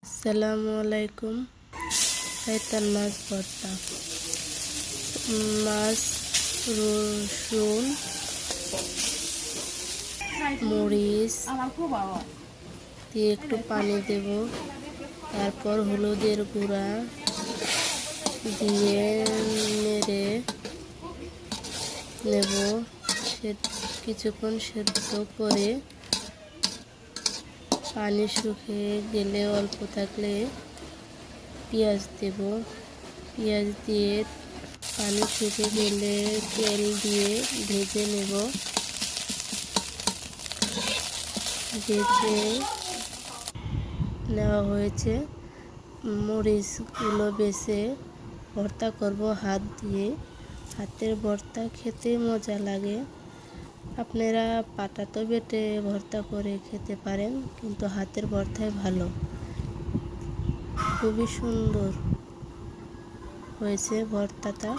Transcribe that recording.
আসসালামু আলাইকুম। শয়তান মাছ ভর্তা। মাছ, রসুন, মরিচ দিয়ে একটু পানি দেব, তারপর হলুদের গুঁড়া দিয়ে নেড়ে নেব। কিছুক্ষণ সেদ্ধ করে পানি শুকিয়ে গেলে অল্প থাকলে পেঁয়াজ দেব। পেঁয়াজ দিয়ে পানি শুকিয়ে গেলে তেল দিয়ে ভেজে নেব। ভেজে নেওয়া হয়েছে। মরিচগুলো বেছে ভর্তা করব হাত দিয়ে। হাতের ভর্তা খেতে মজা লাগে। আপনারা পাটাতো বেটে ভর্তা করে খেতে পারেন, কিন্তু হাতের ভর্তাই ভালো। খুবই সুন্দর হয়েছে ভর্তাটা।